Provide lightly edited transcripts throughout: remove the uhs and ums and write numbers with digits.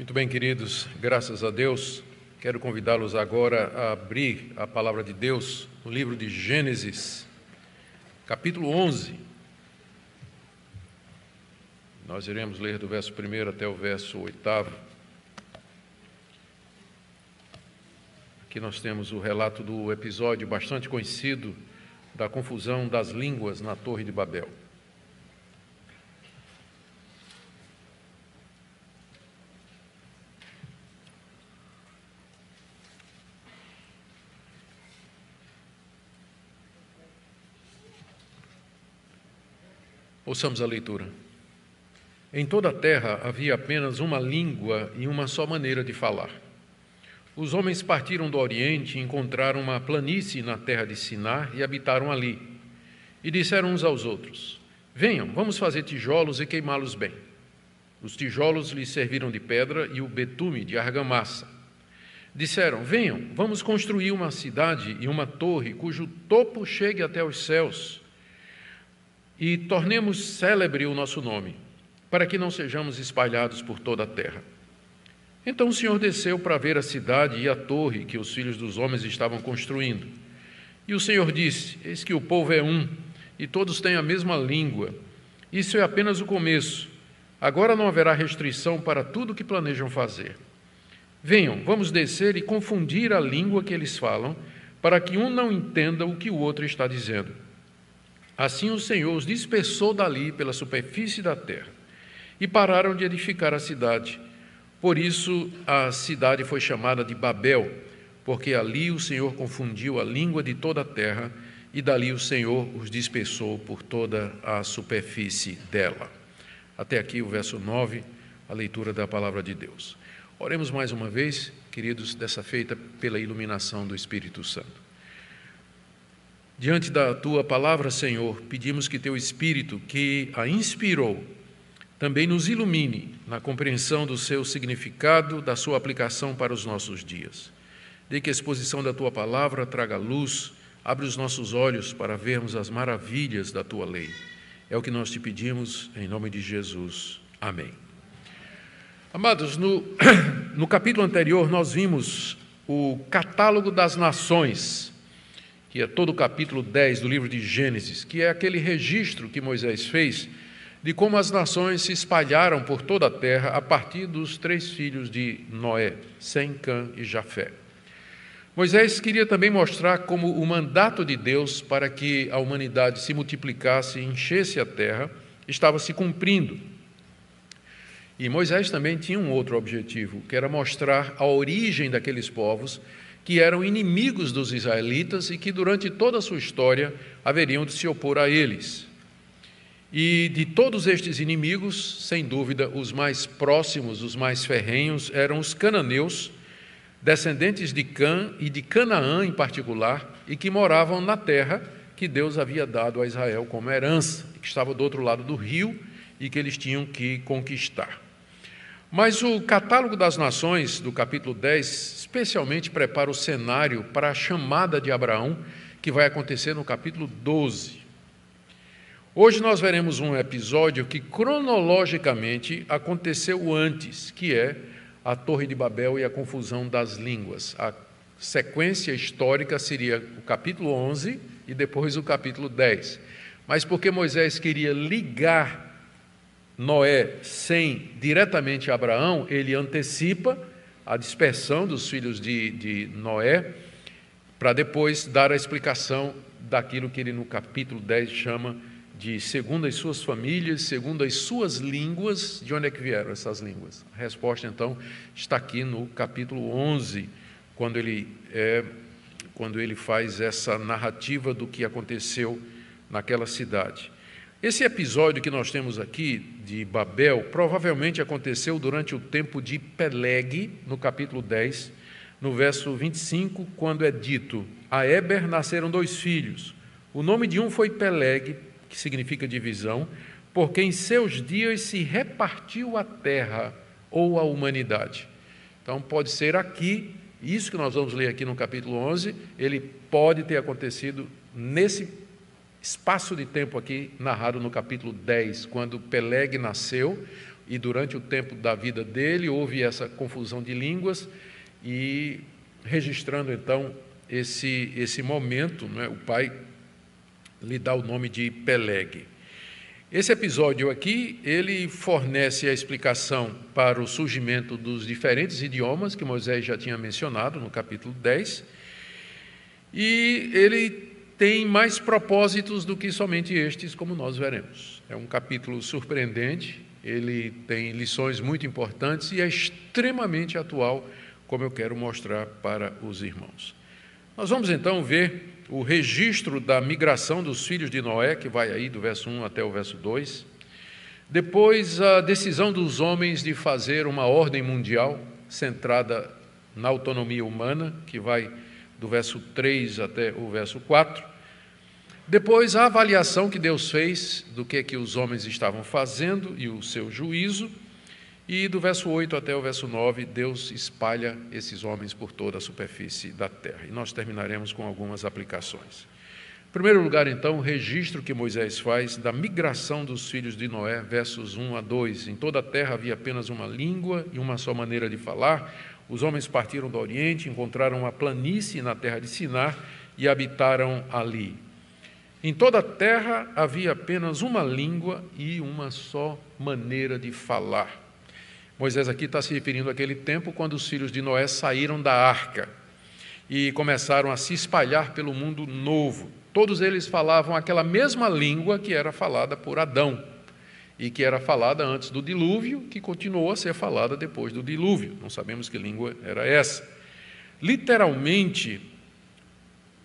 Muito bem, queridos, graças a Deus, quero convidá-los agora a abrir a palavra de Deus no livro de Gênesis, capítulo 11. Nós iremos ler do verso 1 até o verso 8. Aqui nós temos o relato do episódio bastante conhecido da confusão das línguas na Torre de Babel. Ouçamos a leitura. Em toda a terra havia apenas uma língua e uma só maneira de falar. Os homens partiram do Oriente e encontraram uma planície na terra de Sinar e habitaram ali. E disseram uns aos outros: venham, vamos fazer tijolos e queimá-los bem. Os tijolos lhes serviram de pedra e o betume de argamassa. Disseram: venham, vamos construir uma cidade e uma torre cujo topo chegue até os céus. E tornemos célebre o nosso nome, para que não sejamos espalhados por toda a terra. Então o Senhor desceu para ver a cidade e a torre que os filhos dos homens estavam construindo. E o Senhor disse: eis que o povo é um, e todos têm a mesma língua. Isso é apenas o começo. Agora não haverá restrição para tudo o que planejam fazer. Venham, vamos descer e confundir a língua que eles falam, para que um não entenda o que o outro está dizendo. Assim o Senhor os dispersou dali pela superfície da terra, e pararam de edificar a cidade. Por isso a cidade foi chamada de Babel, porque ali o Senhor confundiu a língua de toda a terra, e dali o Senhor os dispersou por toda a superfície dela. Até aqui o verso 9, a leitura da palavra de Deus. Oremos mais uma vez, queridos, dessa feita pela iluminação do Espírito Santo. Diante da Tua palavra, Senhor, pedimos que Teu Espírito, que a inspirou, também nos ilumine na compreensão do seu significado, da sua aplicação para os nossos dias. Dê que a exposição da Tua palavra traga luz, abre os nossos olhos para vermos as maravilhas da Tua lei. É o que nós te pedimos, em nome de Jesus. Amém. Amados, no capítulo anterior nós vimos o catálogo das nações, que é todo o capítulo 10 do livro de Gênesis, que é aquele registro que Moisés fez de como as nações se espalharam por toda a terra a partir dos 3 filhos de Noé, Sem, Cã e Jafé. Moisés queria também mostrar como o mandato de Deus para que a humanidade se multiplicasse e enchesse a terra estava se cumprindo. E Moisés também tinha um outro objetivo, que era mostrar a origem daqueles povos que eram inimigos dos israelitas e que durante toda a sua história haveriam de se opor a eles. E de todos estes inimigos, sem dúvida, os mais próximos, os mais ferrenhos, eram os cananeus, descendentes de Cã e de Canaã em particular, e que moravam na terra que Deus havia dado a Israel como herança, que estava do outro lado do rio e que eles tinham que conquistar. Mas o catálogo das nações, do capítulo 10, especialmente prepara o cenário para a chamada de Abraão, que vai acontecer no capítulo 12. Hoje nós veremos um episódio que cronologicamente aconteceu antes, que é a Torre de Babel e a confusão das línguas. A sequência histórica seria o capítulo 11 e depois o capítulo 10. Mas porque Moisés queria ligar Noé sem diretamente Abraão, ele antecipa a dispersão dos filhos de Noé, para depois dar a explicação daquilo que ele no capítulo 10 chama de segundo as suas famílias, segundo as suas línguas. De onde é que vieram essas línguas? A resposta, então, está aqui no capítulo 11, quando ele faz essa narrativa do que aconteceu naquela cidade. Esse episódio que nós temos aqui, de Babel, provavelmente aconteceu durante o tempo de Peleg, no capítulo 10, no verso 25, quando é dito: a Éber nasceram 2 filhos. O nome de um foi Peleg, que significa divisão, porque em seus dias se repartiu a terra ou a humanidade. Então, pode ser aqui, isso que nós vamos ler aqui no capítulo 11, ele pode ter acontecido nesse espaço de tempo aqui narrado no capítulo 10, quando Peleg nasceu e durante o tempo da vida dele houve essa confusão de línguas, e registrando então esse momento, né, o pai lhe dá o nome de Peleg. Esse episódio aqui, ele fornece a explicação para o surgimento dos diferentes idiomas que Moisés já tinha mencionado no capítulo 10, e ele tem mais propósitos do que somente estes, como nós veremos. É um capítulo surpreendente, ele tem lições muito importantes e é extremamente atual, como eu quero mostrar para os irmãos. Nós vamos então ver o registro da migração dos filhos de Noé, que vai aí do verso 1 até o verso 2. Depois, a decisão dos homens de fazer uma ordem mundial centrada na autonomia humana, que vai do verso 3 até o verso 4. Depois, a avaliação que Deus fez do que os homens estavam fazendo e o seu juízo. E do verso 8 até o verso 9, Deus espalha esses homens por toda a superfície da terra. E nós terminaremos com algumas aplicações. Em primeiro lugar, então, o registro que Moisés faz da migração dos filhos de Noé, versos 1 a 2. Em toda a terra havia apenas uma língua e uma só maneira de falar. Os homens partiram do Oriente, encontraram uma planície na terra de Sinar e habitaram ali. Em toda a terra havia apenas uma língua e uma só maneira de falar. Moisés aqui está se referindo àquele tempo quando os filhos de Noé saíram da arca e começaram a se espalhar pelo mundo novo. Todos eles falavam aquela mesma língua que era falada por Adão e que era falada antes do dilúvio, que continuou a ser falada depois do dilúvio. Não sabemos que língua era essa. Literalmente,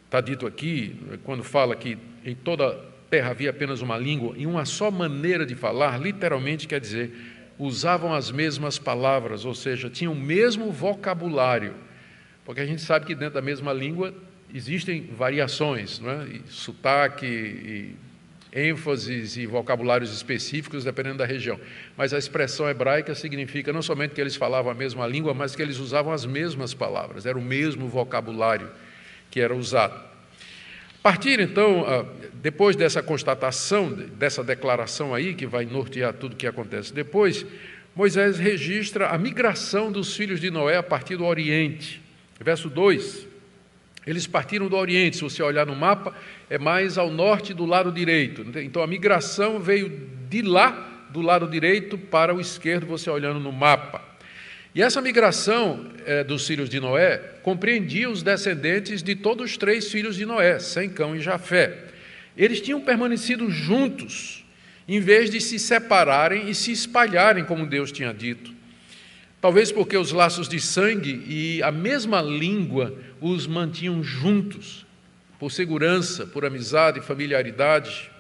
está dito aqui, quando fala que em toda a terra havia apenas uma língua e uma só maneira de falar, literalmente quer dizer usavam as mesmas palavras, ou seja, tinham o mesmo vocabulário, porque a gente sabe que dentro da mesma língua existem variações, não é? E sotaque, e ênfases e vocabulários específicos dependendo da região, mas a expressão hebraica significa não somente que eles falavam a mesma língua, mas que eles usavam as mesmas palavras, era o mesmo vocabulário que era usado. A partir, então, depois dessa constatação, dessa declaração aí, que vai nortear tudo o que acontece depois, Moisés registra a migração dos filhos de Noé a partir do Oriente. Verso 2, eles partiram do Oriente, se você olhar no mapa, é mais ao norte do lado direito. Então, a migração veio de lá, do lado direito, para o esquerdo, você olhando no mapa. E essa migração dos filhos de Noé compreendia os descendentes de todos os 3 filhos de Noé, Sem, Cão e Jafé. Eles tinham permanecido juntos, em vez de se separarem e se espalharem, como Deus tinha dito. Talvez porque os laços de sangue e a mesma língua os mantinham juntos, por segurança, por amizade, familiaridade,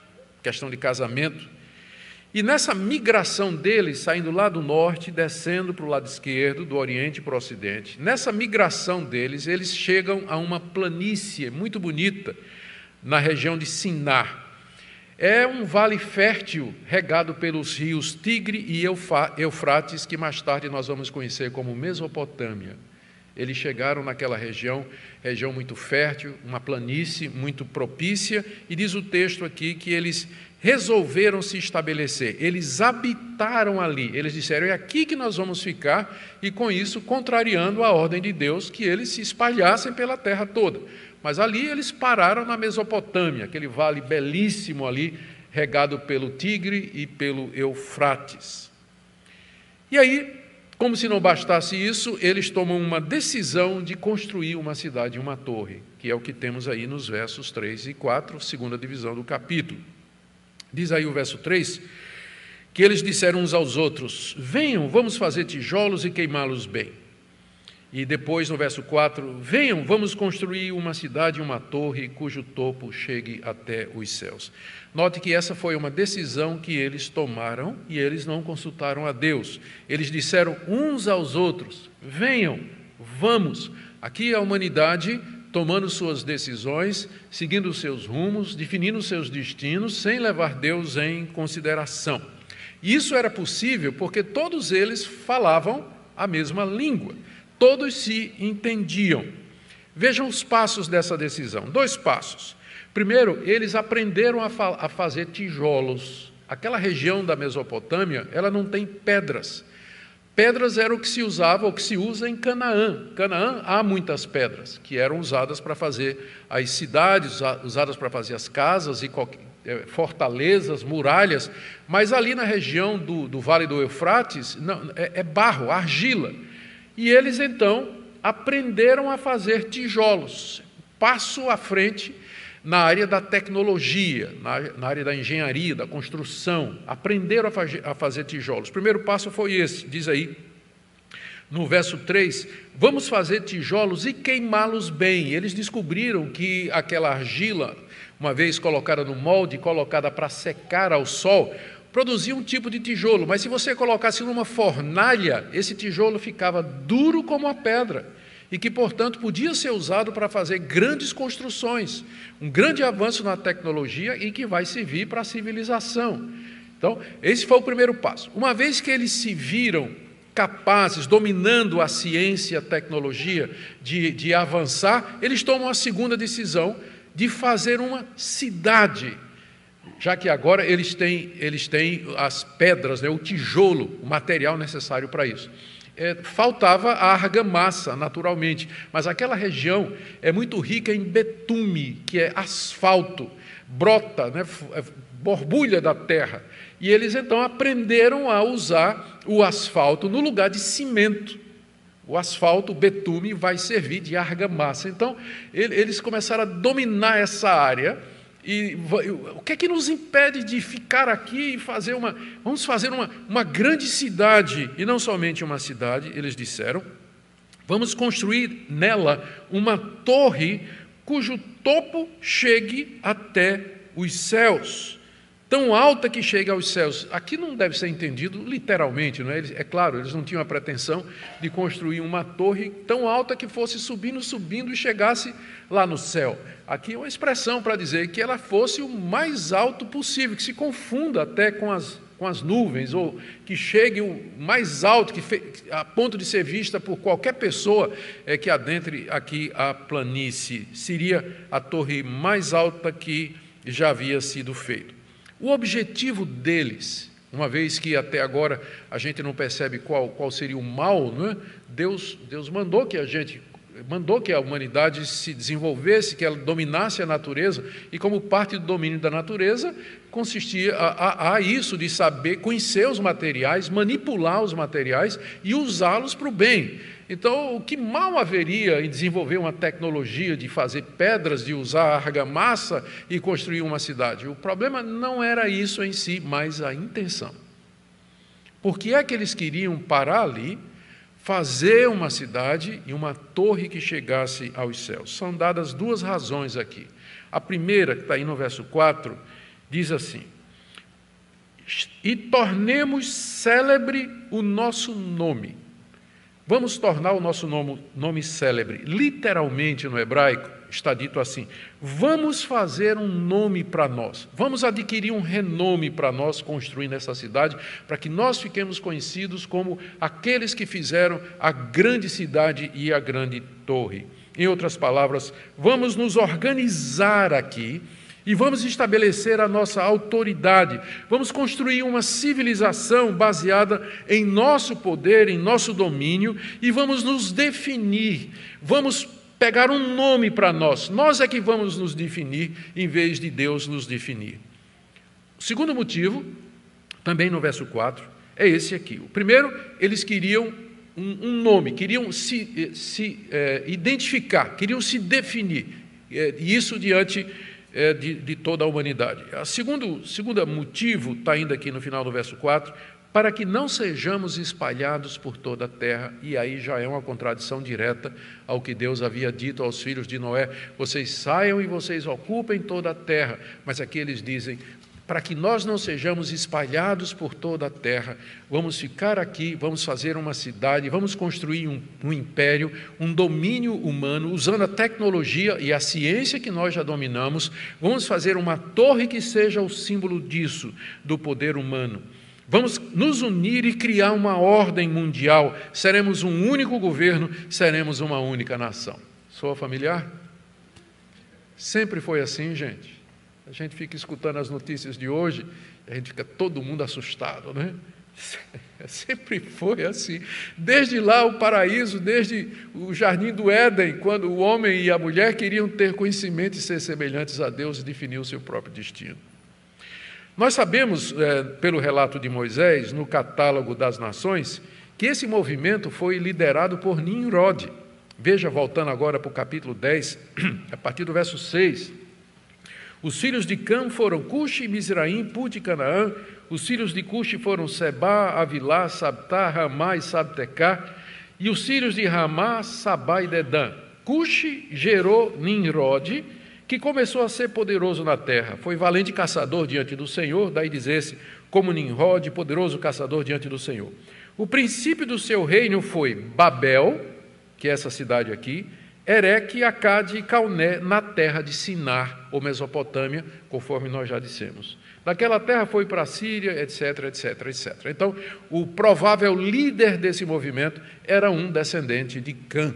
questão de casamento. E nessa migração deles, saindo lá do norte, descendo para o lado esquerdo, do oriente para o ocidente, nessa migração deles, eles chegam a uma planície muito bonita, na região de Sinar. É um vale fértil, regado pelos rios Tigre e Eufrates, que mais tarde nós vamos conhecer como Mesopotâmia. Eles chegaram naquela região muito fértil, uma planície muito propícia, e diz o texto aqui que eles resolveram se estabelecer, eles habitaram ali, eles disseram, é aqui que nós vamos ficar, e com isso, contrariando a ordem de Deus, que eles se espalhassem pela terra toda. Mas ali eles pararam na Mesopotâmia, aquele vale belíssimo ali, regado pelo Tigre e pelo Eufrates. E aí, como se não bastasse isso, eles tomam uma decisão de construir uma cidade e uma torre, que é o que temos aí nos versos 3 e 4, segunda divisão do capítulo. Diz aí o verso 3, que eles disseram uns aos outros, venham, vamos fazer tijolos e queimá-los bem. E depois, no verso 4, venham, vamos construir uma cidade e uma torre cujo topo chegue até os céus. Note que essa foi uma decisão que eles tomaram e eles não consultaram a Deus. Eles disseram uns aos outros, venham, vamos. Aqui a humanidade tomando suas decisões, seguindo os seus rumos, definindo os seus destinos, sem levar Deus em consideração. Isso era possível porque todos eles falavam a mesma língua. Todos se entendiam. Vejam os passos dessa decisão. 2 passos. Primeiro, eles aprenderam a fazer tijolos. Aquela região da Mesopotâmia, ela não tem pedras. Pedras era o que se usava, ou que se usa em Canaã. Canaã há muitas pedras, que eram usadas para fazer as cidades, usadas para fazer as casas e fortalezas, muralhas, mas ali na região do Vale do Eufrates, não, é barro, argila. E eles, então, aprenderam a fazer tijolos, passo à frente na área da tecnologia, na área da engenharia, da construção, aprenderam a fazer tijolos. O primeiro passo foi esse, diz aí, no verso 3, vamos fazer tijolos e queimá-los bem. Eles descobriram que aquela argila, uma vez colocada no molde, colocada para secar ao sol, produzia um tipo de tijolo, mas se você colocasse numa fornalha, esse tijolo ficava duro como a pedra, e que, portanto, podia ser usado para fazer grandes construções, um grande avanço na tecnologia e que vai servir para a civilização. Então, esse foi o primeiro passo. Uma vez que eles se viram capazes, dominando a ciência e a tecnologia, de avançar, eles tomam a segunda decisão de fazer uma cidade, já que agora eles têm as pedras, né, o tijolo, o material necessário para isso. Faltava a argamassa, naturalmente, mas aquela região é muito rica em betume, que é asfalto, brota, né, borbulha da terra. E eles então aprenderam a usar o asfalto no lugar de cimento. O asfalto, o betume, vai servir de argamassa. Então, eles começaram a dominar essa área. E o que é que nos impede de ficar aqui e vamos fazer uma grande cidade, e não somente uma cidade, eles disseram, vamos construir nela uma torre cujo topo chegue até os céus, tão alta que chegue aos céus. Aqui não deve ser entendido literalmente, não é? É claro, eles não tinham a pretensão de construir uma torre tão alta que fosse subindo e chegasse lá no céu. Aqui é uma expressão para dizer que ela fosse o mais alto possível, que se confunda até com as nuvens, ou que chegue o mais alto, a ponto de ser vista por qualquer pessoa que adentre aqui a planície. Seria a torre mais alta que já havia sido feita. O objetivo deles, uma vez que até agora a gente não percebe qual seria o mal, não é? Deus mandou que a humanidade se desenvolvesse, que ela dominasse a natureza, e como parte do domínio da natureza, consistia a isso de saber conhecer os materiais, manipular os materiais e usá-los para o bem. Então, o que mal haveria em desenvolver uma tecnologia de fazer pedras, de usar argamassa e construir uma cidade? O problema não era isso em si, mas a intenção. Por que é que eles queriam parar ali, fazer uma cidade e uma torre que chegasse aos céus? São dadas duas razões aqui. A primeira, que está aí no verso 4, diz assim, e tornemos célebre o nosso nome. Vamos tornar o nosso nome célebre. Literalmente, no hebraico, está dito assim, vamos fazer um nome para nós, vamos adquirir um renome para nós construindo essa cidade, para que nós fiquemos conhecidos como aqueles que fizeram a grande cidade e a grande torre. Em outras palavras, vamos nos organizar aqui e vamos estabelecer a nossa autoridade, vamos construir uma civilização baseada em nosso poder, em nosso domínio, e vamos nos definir, vamos pegar um nome para nós é que vamos nos definir, em vez de Deus nos definir. O segundo motivo, também no verso 4, é esse aqui. O primeiro, eles queriam um nome, queriam se identificar, queriam se definir, isso diante de toda a humanidade. O segundo motivo está ainda aqui no final do verso 4, para que não sejamos espalhados por toda a terra, e aí já é uma contradição direta ao que Deus havia dito aos filhos de Noé, vocês saiam e vocês ocupem toda a terra, mas aqui eles dizem, para que nós não sejamos espalhados por toda a terra, vamos ficar aqui, vamos fazer uma cidade, vamos construir um império, um domínio humano, usando a tecnologia e a ciência que nós já dominamos, vamos fazer uma torre que seja o símbolo disso, do poder humano. Vamos nos unir e criar uma ordem mundial, seremos um único governo, seremos uma única nação. Soa familiar? Sempre foi assim, gente. A gente fica escutando as notícias de hoje A gente fica todo mundo assustado, né? Sempre foi assim. Desde lá o paraíso, desde o jardim do Éden, quando o homem e a mulher queriam ter conhecimento e ser semelhantes a Deus e definir o seu próprio destino. Nós sabemos, pelo relato de Moisés, no catálogo das nações, que esse movimento foi liderado por Nimrod. Veja, voltando agora para o capítulo 10, a partir do verso 6. Os filhos de Cam foram Cuxi, Mizraim, Put e Canaã. Os filhos de Cuxi foram Sebá, Avilá, Sabtá, Ramá e Sabtecá. E os filhos de Ramá, Sabá e Dedã. Cuxi gerou Nimrod, que começou a ser poderoso na terra. Foi valente caçador diante do Senhor, daí dizer-se, como Nimrod, poderoso caçador diante do Senhor. O princípio do seu reino foi Babel, que é essa cidade aqui, Ereque, Acade e Calné, na terra de Sinar, ou Mesopotâmia, conforme nós já dissemos. Daquela terra foi para a Síria, etc, etc, etc. Então, o provável líder desse movimento era um descendente de Cã,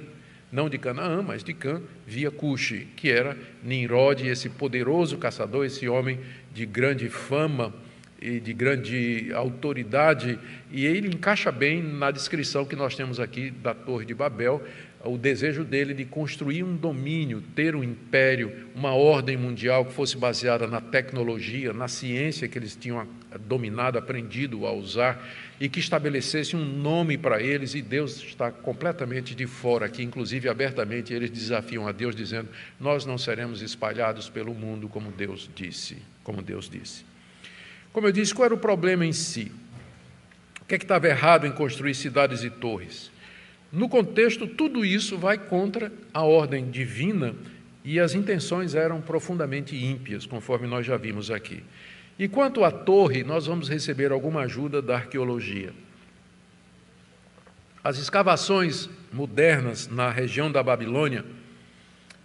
não de Canaã, mas de Cã, via Cuxi, que era Nimrod, esse poderoso caçador, esse homem de grande fama e de grande autoridade, e ele encaixa bem na descrição que nós temos aqui da Torre de Babel, o desejo dele de construir um domínio, ter um império, uma ordem mundial que fosse baseada na tecnologia, na ciência que eles tinham dominado, aprendido a usar, e que estabelecesse um nome para eles, e Deus está completamente de fora aqui, inclusive abertamente eles desafiam a Deus, dizendo, nós não seremos espalhados pelo mundo como Deus disse. Como eu disse, qual era o problema em si? O que estava errado em construir cidades e torres? No contexto, tudo isso vai contra a ordem divina e as intenções eram profundamente ímpias, conforme nós já vimos aqui. E quanto à torre, nós vamos receber alguma ajuda da arqueologia. As escavações modernas na região da Babilônia,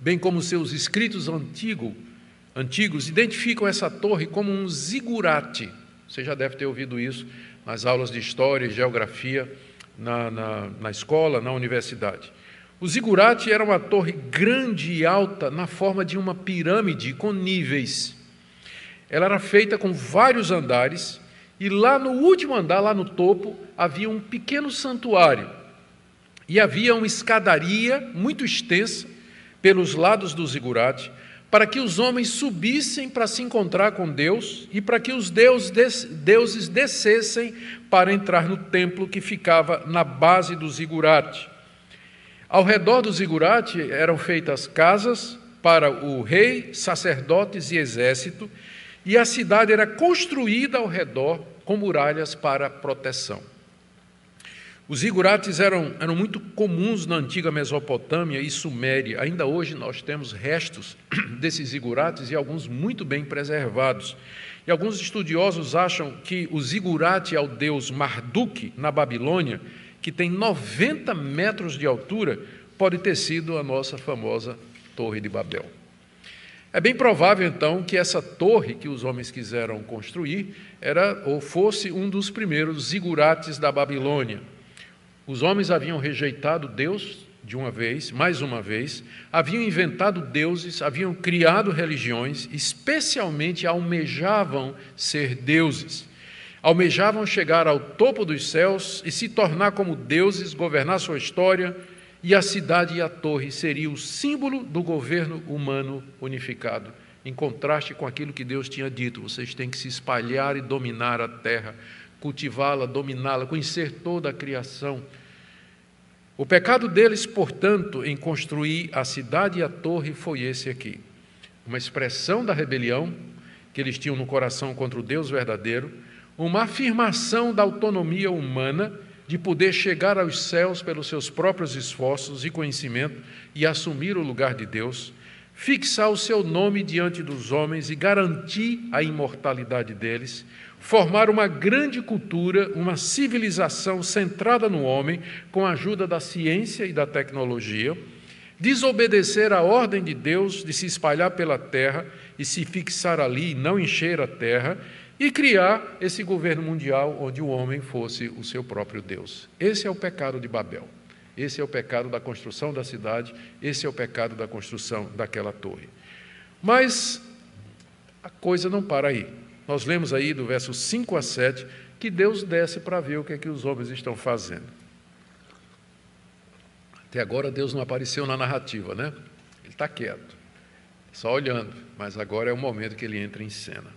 bem como seus escritos antigos, identificam essa torre como um zigurate. Você já deve ter ouvido isso nas aulas de história e geografia, na escola, na universidade. O zigurate era uma torre grande e alta na forma de uma pirâmide com níveis. Ela era feita com vários andares e lá no último andar, lá no topo, havia um pequeno santuário e havia uma escadaria muito extensa pelos lados do zigurate para que os homens subissem para se encontrar com Deus e para que os deuses descessem para entrar no templo que ficava na base do zigurate. Ao redor do zigurate eram feitas casas para o rei, sacerdotes e exército, e a cidade era construída ao redor com muralhas para proteção. Os zigurates eram muito comuns na antiga Mesopotâmia e Suméria. Ainda hoje nós temos restos desses zigurates e alguns muito bem preservados. E alguns estudiosos acham que o zigurate é o deus Marduk, na Babilônia, que tem 90 metros de altura, pode ter sido a nossa famosa Torre de Babel. É bem provável, então, que essa torre que os homens quiseram construir fosse um dos primeiros zigurates da Babilônia. Os homens haviam rejeitado Deus de uma vez, mais uma vez, haviam inventado deuses, haviam criado religiões, especialmente almejavam ser deuses. Almejavam chegar ao topo dos céus e se tornar como deuses, governar sua história, e a cidade e a torre seria o símbolo do governo humano unificado, em contraste com aquilo que Deus tinha dito: vocês têm que se espalhar e dominar a terra, cultivá-la, dominá-la, conhecer toda a criação. O pecado deles, portanto, em construir a cidade e a torre foi esse aqui. Uma expressão da rebelião que eles tinham no coração contra o Deus verdadeiro, uma afirmação da autonomia humana de poder chegar aos céus pelos seus próprios esforços e conhecimento e assumir o lugar de Deus, fixar o seu nome diante dos homens e garantir a imortalidade deles, formar uma grande cultura, uma civilização centrada no homem, com a ajuda da ciência e da tecnologia, desobedecer à ordem de Deus de se espalhar pela terra e se fixar ali e não encher a terra, e criar esse governo mundial onde o homem fosse o seu próprio Deus. Esse é o pecado de Babel. Esse é o pecado da construção da cidade, esse é o pecado da construção daquela torre. Mas a coisa não para aí. nós lemos aí do verso 5 a 7, que Deus desce para ver o que é que os homens estão fazendo. Até agora Deus não apareceu na narrativa, né? Ele está quieto, só olhando, mas agora é o momento que ele entra em cena.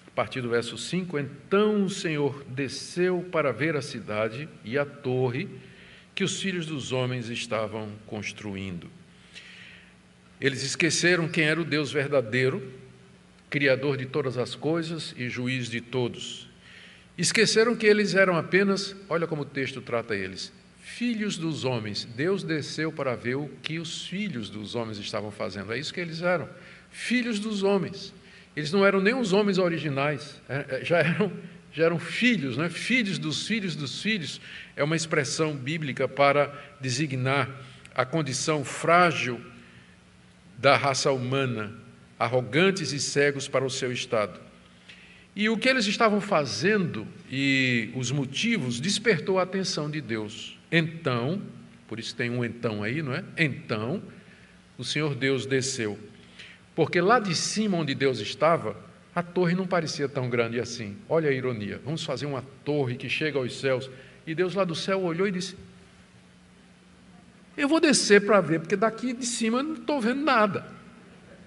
A partir do verso 5, então o Senhor desceu para ver a cidade e a torre que os filhos dos homens estavam construindo. Eles esqueceram quem era o Deus verdadeiro, Criador de todas as coisas e juiz de todos. Esqueceram que eles eram apenas, olha como o texto trata eles, filhos dos homens. Deus desceu para ver o que os filhos dos homens estavam fazendo. É isso que eles eram, filhos dos homens. Eles não eram nem os homens originais, já eram filhos, né? Filhos dos filhos dos filhos. É uma expressão bíblica para designar a condição frágil da raça humana, arrogantes e cegos para o seu estado. E o que eles estavam fazendo e os motivos despertou a atenção de Deus. Então, por isso tem um então aí, não é? Então, o Senhor Deus desceu. Porque lá de cima onde Deus estava, a torre não parecia tão grande assim. Olha a ironia, vamos fazer uma torre que chega aos céus. E Deus lá do céu olhou e disse, eu vou descer para ver, porque daqui de cima eu não estou vendo nada.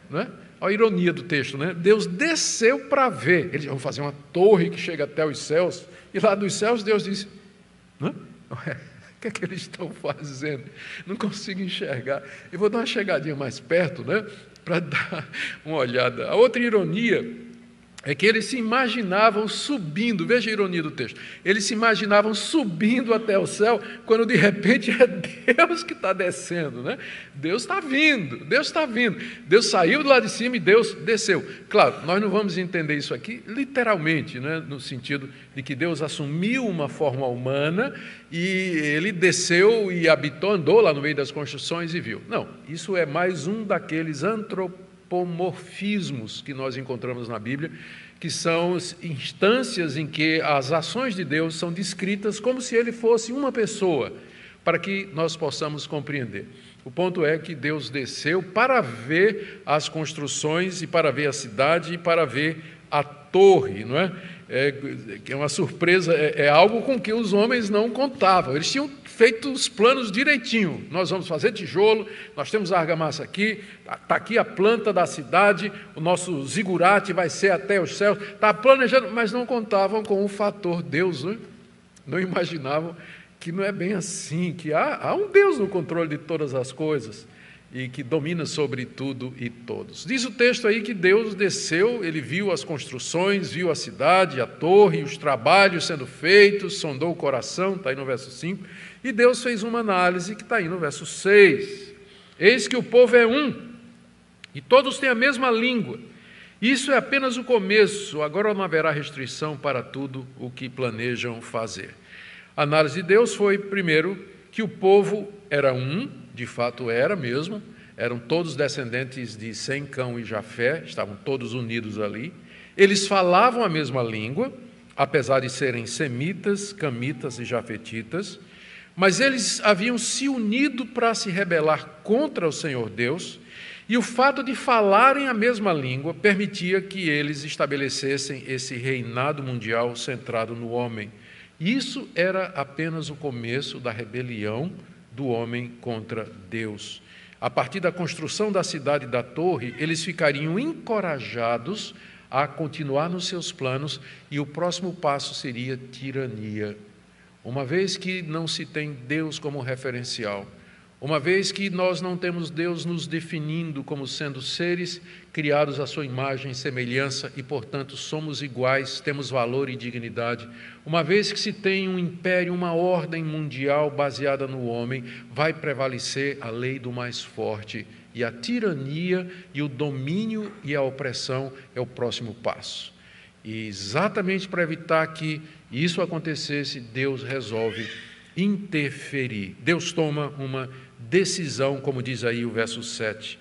Não é? Olha a ironia do texto, né? Deus desceu para ver. Eles vão fazer uma torre que chega até os céus. E lá dos céus Deus disse, o que é que eles estão fazendo? Não consigo enxergar. Eu vou dar uma chegadinha mais perto, né? Para dar uma olhada. A outra ironia é que eles se imaginavam subindo, veja a ironia do texto, eles se imaginavam subindo até o céu, quando de repente é Deus que está descendo, né? Deus está vindo, Deus saiu do lado de cima e Deus desceu. Claro, nós não vamos entender isso aqui literalmente, né? No sentido de que Deus assumiu uma forma humana e ele desceu e habitou, andou lá no meio das construções e viu. Não, isso é mais um daqueles antropomorfismos que nós encontramos na Bíblia, que são instâncias em que as ações de Deus são descritas como se ele fosse uma pessoa, para que nós possamos compreender. O ponto é que Deus desceu para ver as construções e para ver a cidade e para ver a torre, não é? É uma surpresa, é algo com que os homens não contavam. Eles tinham feito os planos direitinho. Nós vamos fazer tijolo, nós temos a argamassa aqui, está aqui a planta da cidade, o nosso zigurate vai ser até os céus, está planejando, mas não contavam com o fator Deus, né? Não imaginavam que não é bem assim, que há um Deus no controle de todas as coisas e que domina sobre tudo e todos. Diz o texto aí que Deus desceu, ele viu as construções, viu a cidade, a torre, os trabalhos sendo feitos, sondou o coração, está aí no verso 5, e Deus fez uma análise que está aí no verso 6. Eis que o povo é um, e todos têm a mesma língua. Isso é apenas o começo, agora não haverá restrição para tudo o que planejam fazer. A análise de Deus foi, primeiro, que o povo era um, de fato era mesmo, eram todos descendentes de Sem, Cão e Jafé, estavam todos unidos ali. Eles falavam a mesma língua, apesar de serem semitas, camitas e jafetitas, mas eles haviam se unido para se rebelar contra o Senhor Deus, e o fato de falarem a mesma língua permitia que eles estabelecessem esse reinado mundial centrado no homem. Isso era apenas o começo da rebelião do homem contra Deus. A partir da construção da cidade e da torre, eles ficariam encorajados a continuar nos seus planos e o próximo passo seria tirania. Uma vez que não se tem Deus como referencial, uma vez que nós não temos Deus nos definindo como sendo seres criados à sua imagem e semelhança e, portanto, somos iguais, temos valor e dignidade, uma vez que se tem um império, uma ordem mundial baseada no homem, vai prevalecer a lei do mais forte e a tirania e o domínio e a opressão é o próximo passo. E exatamente para evitar que isso acontecesse, Deus resolve interferir. Deus toma uma decisão, como diz aí o verso 7.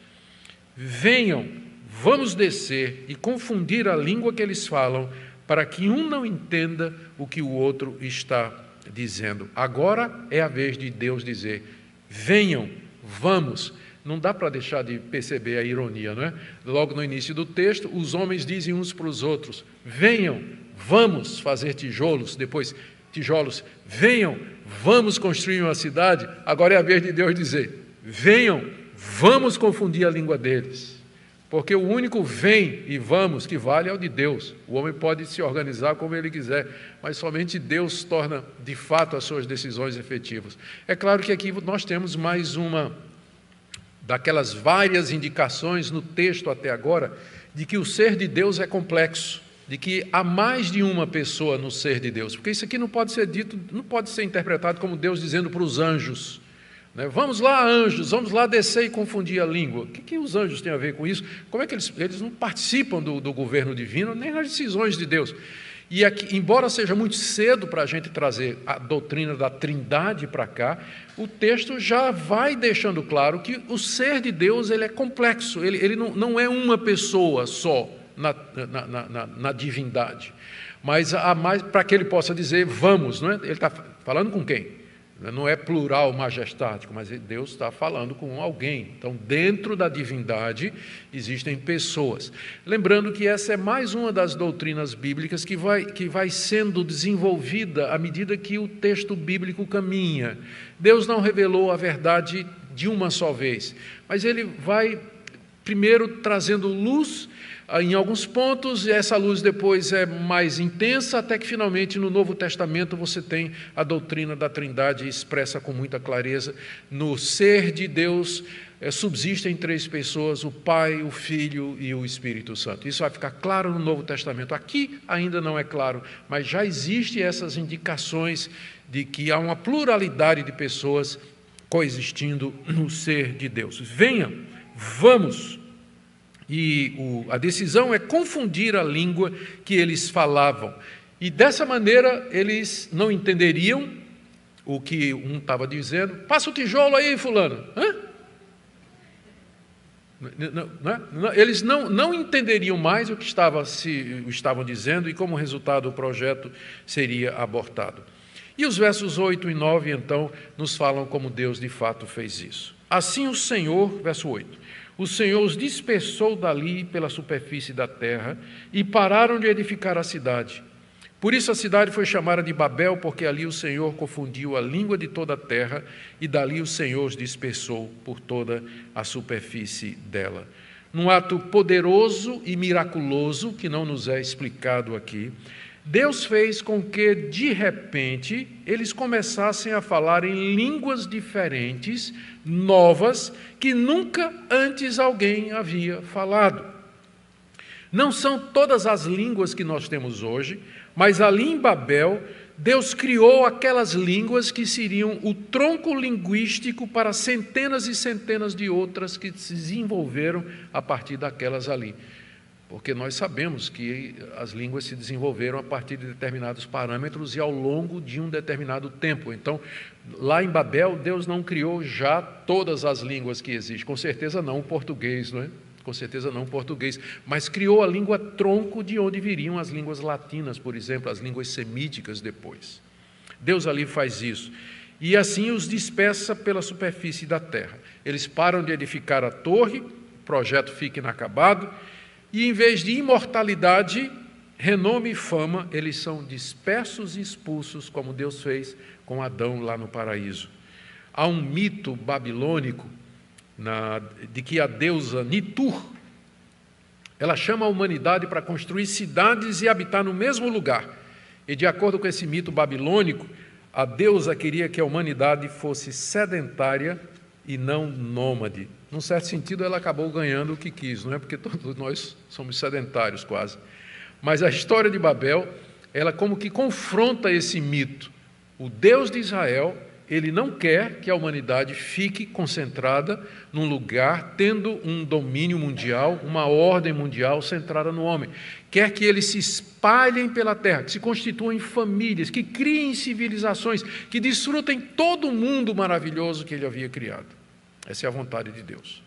Venham, vamos descer e confundir a língua que eles falam, para que um não entenda o que o outro está dizendo. Agora é a vez de Deus dizer, venham, vamos, não dá para deixar de perceber a ironia, não é? Logo no início do texto, os homens dizem uns para os outros: venham, vamos fazer tijolos. Depois, tijolos, venham, vamos construir uma cidade. Agora é a vez de Deus dizer: venham, vamos confundir a língua deles. Porque o único vem e vamos que vale é o de Deus. O homem pode se organizar como ele quiser, mas somente Deus torna de fato as suas decisões efetivas. É claro que aqui nós temos mais uma daquelas várias indicações no texto até agora de que o ser de Deus é complexo, de que há mais de uma pessoa no ser de Deus. Porque isso aqui não pode ser dito, não pode ser interpretado como Deus dizendo para os anjos: vamos lá, anjos, vamos lá descer e confundir a língua. O que os anjos têm a ver com isso? Como é que eles não participam do governo divino, nem nas decisões de Deus? E aqui, embora seja muito cedo para a gente trazer a doutrina da Trindade para cá, o texto já vai deixando claro que o ser de Deus ele é complexo, ele não é uma pessoa só na divindade. Mas para que ele possa dizer vamos, não é? Ele está falando com quem? Não é plural majestático, mas Deus está falando com alguém. Então, dentro da divindade, existem pessoas. Lembrando que essa é mais uma das doutrinas bíblicas que vai sendo desenvolvida à medida que o texto bíblico caminha. Deus não revelou a verdade de uma só vez, mas Ele vai primeiro trazendo luz em alguns pontos, e essa luz depois é mais intensa, até que finalmente no Novo Testamento você tem a doutrina da Trindade expressa com muita clareza. No ser de Deus subsistem três pessoas: o Pai, o Filho e o Espírito Santo. Isso vai ficar claro no Novo Testamento. Aqui ainda não é claro, mas já existem essas indicações de que há uma pluralidade de pessoas coexistindo no ser de Deus. Venham, vamos. E a decisão é confundir a língua que eles falavam. E dessa maneira eles não entenderiam o que um estava dizendo. Passa o tijolo aí, fulano. Hã? Eles não entenderiam mais o que estavam dizendo, e como resultado o projeto seria abortado. E os versos 8 e 9, então, nos falam como Deus de fato fez isso. Assim o Senhor, verso 8, o Senhor os dispersou dali pela superfície da terra e pararam de edificar a cidade. Por isso a cidade foi chamada de Babel, porque ali o Senhor confundiu a língua de toda a terra e dali o Senhor os dispersou por toda a superfície dela. Num ato poderoso e miraculoso, que não nos é explicado aqui, Deus fez com que, de repente, eles começassem a falar em línguas diferentes, novas, que nunca antes alguém havia falado. Não são todas as línguas que nós temos hoje, mas ali em Babel, Deus criou aquelas línguas que seriam o tronco linguístico para centenas e centenas de outras que se desenvolveram a partir daquelas ali. Porque nós sabemos que as línguas se desenvolveram a partir de determinados parâmetros e ao longo de um determinado tempo. Então, lá em Babel, Deus não criou já todas as línguas que existem. Com certeza não o português, não é? Com certeza não o português. Mas criou a língua tronco de onde viriam as línguas latinas, por exemplo, as línguas semíticas depois. Deus ali faz isso. E assim os dispersa pela superfície da terra. Eles param de edificar a torre, o projeto fica inacabado, e em vez de imortalidade, renome e fama, eles são dispersos e expulsos, como Deus fez com Adão lá no paraíso. Há um mito babilônico de que a deusa Nitur, ela chama a humanidade para construir cidades e habitar no mesmo lugar. E de acordo com esse mito babilônico, a deusa queria que a humanidade fosse sedentária e não nômade. Num certo sentido, ela acabou ganhando o que quis, não é? Porque todos nós somos sedentários quase. Mas a história de Babel, ela como que confronta esse mito. O Deus de Israel, ele não quer que a humanidade fique concentrada num lugar, tendo um domínio mundial, uma ordem mundial centrada no homem. Quer que eles se espalhem pela terra, que se constituam em famílias, que criem civilizações, que desfrutem todo o mundo maravilhoso que ele havia criado. Essa é a vontade de Deus.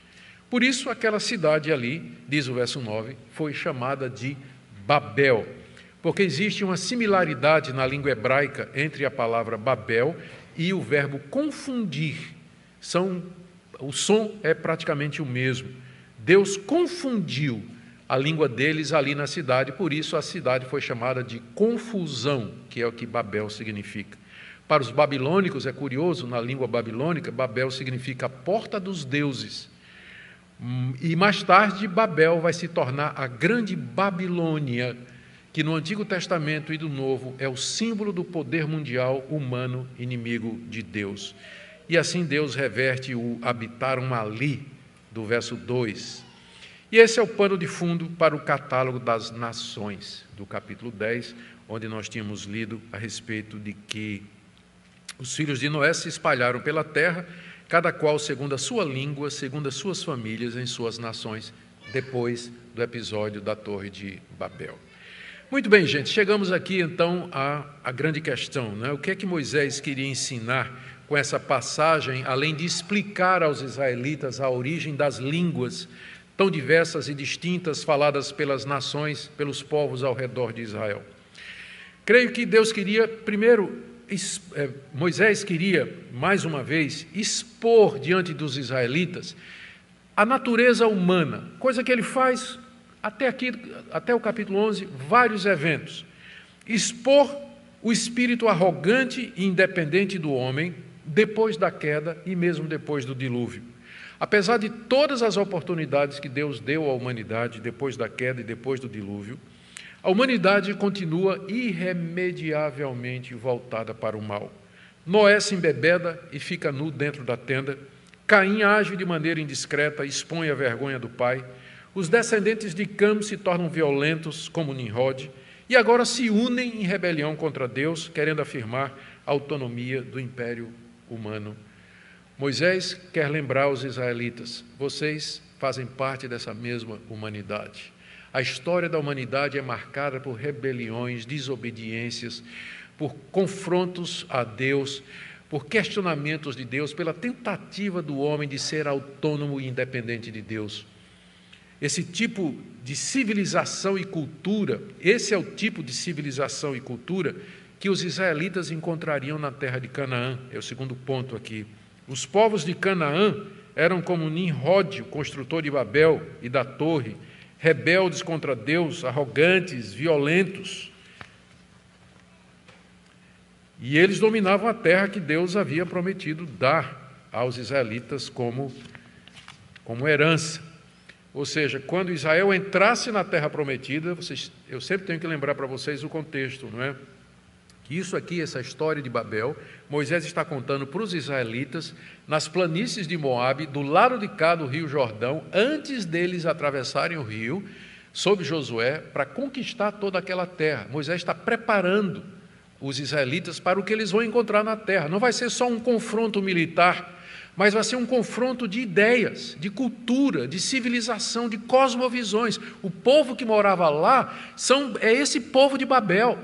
Por isso, aquela cidade ali, diz o verso 9, foi chamada de Babel, porque existe uma similaridade na língua hebraica entre a palavra Babel e o verbo confundir. São o som é praticamente o mesmo. Deus confundiu a língua deles ali na cidade, por isso a cidade foi chamada de confusão, que é o que Babel significa. Para os babilônicos, é curioso, na língua babilônica, Babel significa porta dos deuses. E mais tarde, Babel vai se tornar a grande Babilônia, que no Antigo Testamento e do Novo é o símbolo do poder mundial humano inimigo de Deus. E assim Deus reverte o habitaram ali, do verso 2. E esse é o pano de fundo para o catálogo das nações, do capítulo 10, onde nós tínhamos lido a respeito de que os filhos de Noé se espalharam pela terra, cada qual segundo a sua língua, segundo as suas famílias, em suas nações, depois do episódio da Torre de Babel. Muito bem, gente, chegamos aqui então à grande questão, né? O que é que Moisés queria ensinar com essa passagem, além de explicar aos israelitas a origem das línguas tão diversas e distintas faladas pelas nações, pelos povos ao redor de Israel? Creio que Deus queria, primeiro, Moisés queria, mais uma vez, expor diante dos israelitas a natureza humana, coisa que ele faz até aqui, até o capítulo 11, vários eventos. Expor o espírito arrogante e independente do homem depois da queda e mesmo depois do dilúvio. Apesar de todas as oportunidades que Deus deu à humanidade depois da queda e depois do dilúvio, a humanidade continua irremediavelmente voltada para o mal. Noé se embebeda e fica nu dentro da tenda. Caim age de maneira indiscreta, expõe a vergonha do pai. Os descendentes de Cam se tornam violentos, como Nimrod, e agora se unem em rebelião contra Deus, querendo afirmar a autonomia do império humano. Moisés quer lembrar aos israelitas: vocês fazem parte dessa mesma humanidade. A história da humanidade é marcada por rebeliões, desobediências, por confrontos a Deus, por questionamentos de Deus, pela tentativa do homem de ser autônomo e independente de Deus. Esse tipo de civilização e cultura, esse é o tipo de civilização e cultura que os israelitas encontrariam na terra de Canaã. É o segundo ponto aqui. Os povos de Canaã eram como Nimrod, o construtor de Babel e da torre, rebeldes contra Deus, arrogantes, violentos. E eles dominavam a terra que Deus havia prometido dar aos israelitas como herança. Ou seja, quando Israel entrasse na terra prometida, eu sempre tenho que lembrar para vocês o contexto, não é? Que isso aqui, essa história de Babel, Moisés está contando para os israelitas nas planícies de Moabe, do lado de cá do rio Jordão, antes deles atravessarem o rio, sob Josué, para conquistar toda aquela terra. Moisés está preparando os israelitas para o que eles vão encontrar na terra. Não vai ser só um confronto militar, mas vai ser um confronto de ideias, de cultura, de civilização, de cosmovisões. O povo que morava lá é esse povo de Babel.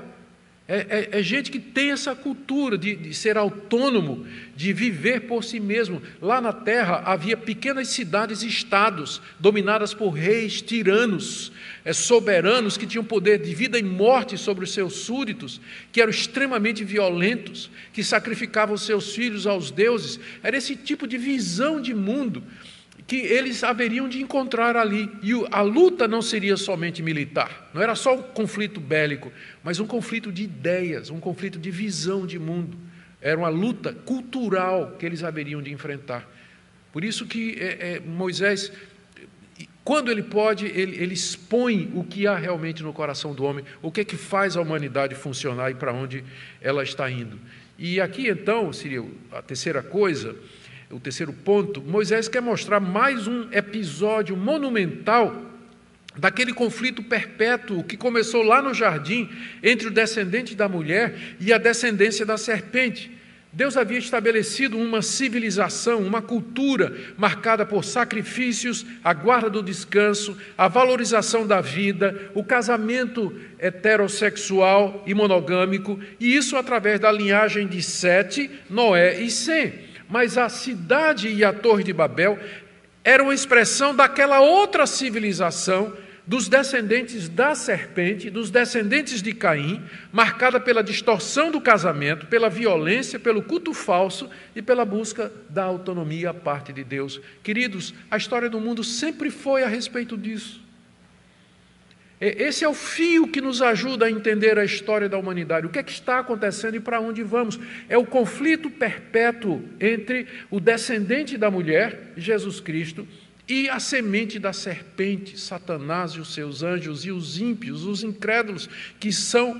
É gente que tem essa cultura de ser autônomo, de viver por si mesmo. Lá na terra havia pequenas cidades-estados, dominadas por reis tiranos, soberanos, que tinham poder de vida e morte sobre os seus súditos, que eram extremamente violentos, que sacrificavam seus filhos aos deuses. Era esse tipo de visão de mundo que eles haveriam de encontrar ali. E a luta não seria somente militar, não era só um conflito bélico, mas um conflito de ideias, um conflito de visão de mundo. Era uma luta cultural que eles haveriam de enfrentar. Por isso que Moisés, quando ele pode, ele expõe o que há realmente no coração do homem, o que é que faz a humanidade funcionar e para onde ela está indo. E aqui então, seria a terceira coisa, o terceiro ponto, Moisés quer mostrar mais um episódio monumental daquele conflito perpétuo que começou lá no jardim entre o descendente da mulher e a descendência da serpente. Deus havia estabelecido uma civilização, uma cultura marcada por sacrifícios, a guarda do descanso, a valorização da vida, o casamento heterossexual e monogâmico, e isso através da linhagem de Sete, Noé e Sem. Mas a cidade e a Torre de Babel eram uma expressão daquela outra civilização dos descendentes da serpente, dos descendentes de Caim, marcada pela distorção do casamento, pela violência, pelo culto falso e pela busca da autonomia à parte de Deus. Queridos, a história do mundo sempre foi a respeito disso. Esse é o fio que nos ajuda a entender a história da humanidade. O que é que está acontecendo e para onde vamos? É o conflito perpétuo entre o descendente da mulher, Jesus Cristo, e a semente da serpente, Satanás e os seus anjos, e os ímpios, os incrédulos, que são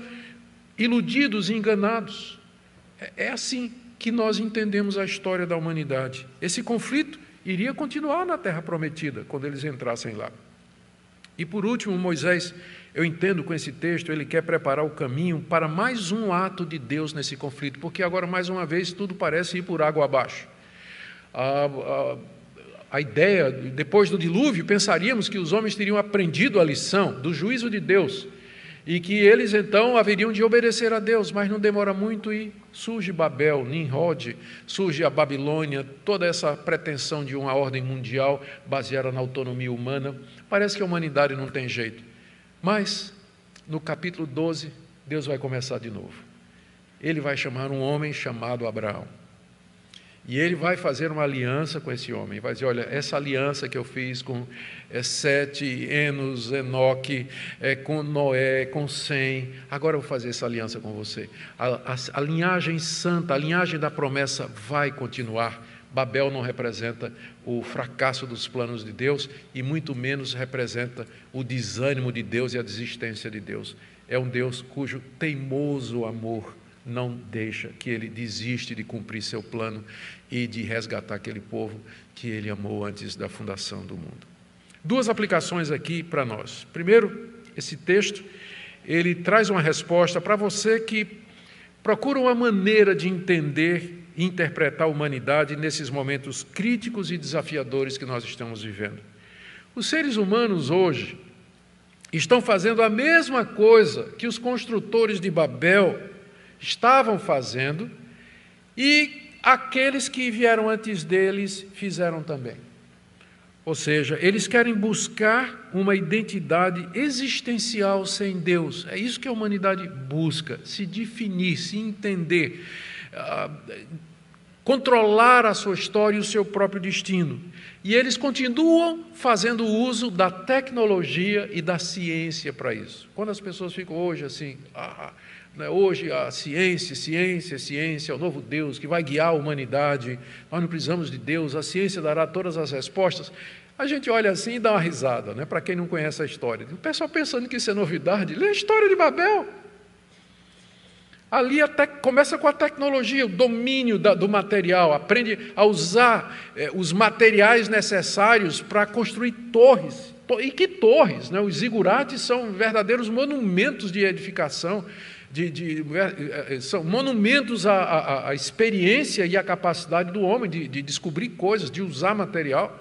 iludidos e enganados. É assim que nós entendemos a história da humanidade. Esse conflito iria continuar na Terra Prometida, quando eles entrassem lá. E por último, Moisés, eu entendo com esse texto, ele quer preparar o caminho para mais um ato de Deus nesse conflito, porque agora, mais uma vez, tudo parece ir por água abaixo. A ideia, depois do dilúvio, pensaríamos que os homens teriam aprendido a lição do juízo de Deus e que eles então haveriam de obedecer a Deus, mas não demora muito e surge Babel, Nimrod, surge a Babilônia, toda essa pretensão de uma ordem mundial baseada na autonomia humana. Parece que a humanidade não tem jeito, mas no capítulo 12, Deus vai começar de novo. Ele vai chamar um homem chamado Abraão. E ele vai fazer uma aliança com esse homem, vai dizer, olha, essa aliança que eu fiz com Sete, Enos, Enoque, com Noé, com Sem, agora eu vou fazer essa aliança com você. A linhagem santa, a linhagem da promessa vai continuar. Babel não representa o fracasso dos planos de Deus e muito menos representa o desânimo de Deus e a desistência de Deus. É um Deus cujo teimoso amor não deixa que ele desiste de cumprir seu plano e de resgatar aquele povo que ele amou antes da fundação do mundo. Duas aplicações aqui para nós. Primeiro, esse texto, ele traz uma resposta para você que procura uma maneira de entender e interpretar a humanidade nesses momentos críticos e desafiadores que nós estamos vivendo. Os seres humanos hoje estão fazendo a mesma coisa que os construtores de Babel estavam fazendo e aqueles que vieram antes deles fizeram também. Ou seja, eles querem buscar uma identidade existencial sem Deus. É isso que a humanidade busca, se definir, se entender, controlar a sua história e o seu próprio destino. E eles continuam fazendo uso da tecnologia e da ciência para isso. Quando as pessoas ficam hoje assim, hoje a ciência é o novo Deus que vai guiar a humanidade, nós não precisamos de Deus, a ciência dará todas as respostas. A gente olha assim e dá uma risada, para quem não conhece a história. O pessoal pensando que isso é novidade, lê a história de Babel. Ali até começa com a tecnologia, o domínio do material, aprende a usar os materiais necessários para construir torres. E que torres? Os zigurates são verdadeiros monumentos de edificação, são monumentos à experiência e à capacidade do homem de descobrir coisas, de usar material.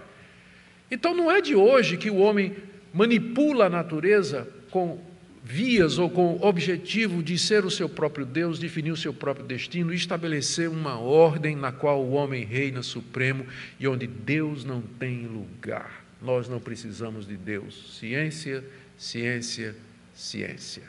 Então não é de hoje que o homem manipula a natureza com vias ou com o objetivo de ser o seu próprio Deus, definir o seu próprio destino e estabelecer uma ordem na qual o homem reina supremo e onde Deus não tem lugar. Nós não precisamos de Deus. Ciência, ciência, ciência.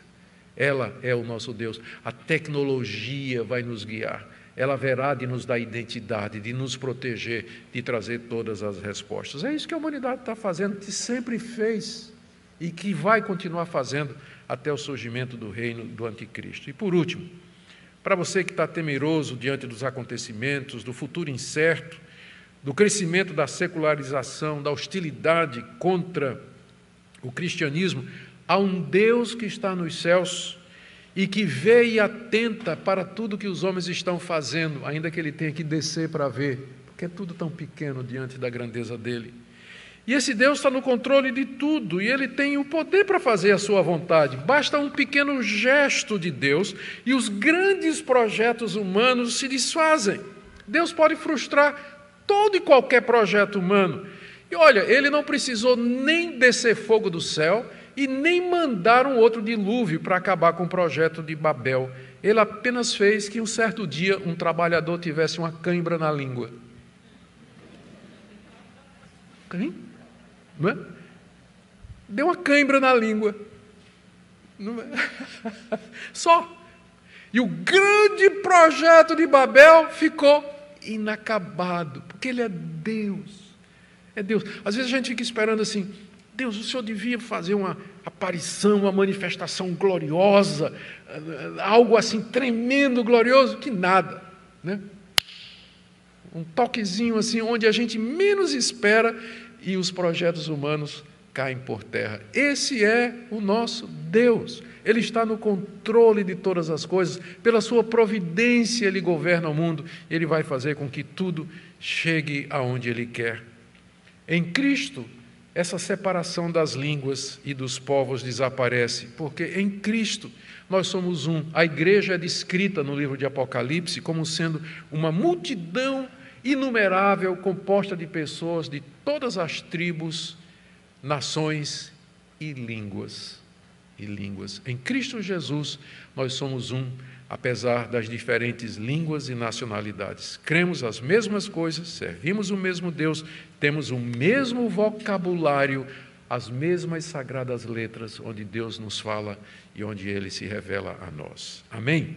Ela é o nosso Deus. A tecnologia vai nos guiar. Ela haverá de nos dar identidade, de nos proteger, de trazer todas as respostas. É isso que a humanidade está fazendo, que sempre fez e que vai continuar fazendo até o surgimento do reino do anticristo. E por último, para você que está temeroso diante dos acontecimentos, do futuro incerto, do crescimento da secularização, da hostilidade contra o cristianismo, há um Deus que está nos céus e que vê e atenta para tudo que os homens estão fazendo, ainda que ele tenha que descer para ver, porque é tudo tão pequeno diante da grandeza dele. E esse Deus está no controle de tudo, e Ele tem o poder para fazer a sua vontade. Basta um pequeno gesto de Deus, e os grandes projetos humanos se desfazem. Deus pode frustrar todo e qualquer projeto humano. E olha, Ele não precisou nem descer fogo do céu, e nem mandar um outro dilúvio para acabar com o projeto de Babel. Ele apenas fez que um certo dia um trabalhador tivesse uma cãibra na língua. Não é? deu uma cãibra na língua. Só. E o grande projeto de Babel ficou inacabado, porque ele é Deus. É Deus. Às vezes a gente fica esperando assim, Deus, o Senhor devia fazer uma aparição, uma manifestação gloriosa, algo assim tremendo, glorioso, que nada, né? Um toquezinho assim, onde a gente menos espera e os projetos humanos caem por terra. Esse é o nosso Deus. Ele está no controle de todas as coisas, pela sua providência Ele governa o mundo, Ele vai fazer com que tudo chegue aonde Ele quer. Em Cristo, essa separação das línguas e dos povos desaparece, porque em Cristo nós somos um. A igreja é descrita no livro de Apocalipse como sendo uma multidão inumerável, composta de pessoas de todas as tribos, nações e línguas. Em Cristo Jesus, nós somos um, apesar das diferentes línguas e nacionalidades. Cremos as mesmas coisas, servimos o mesmo Deus, temos o mesmo vocabulário, as mesmas sagradas letras, onde Deus nos fala e onde Ele se revela a nós. Amém?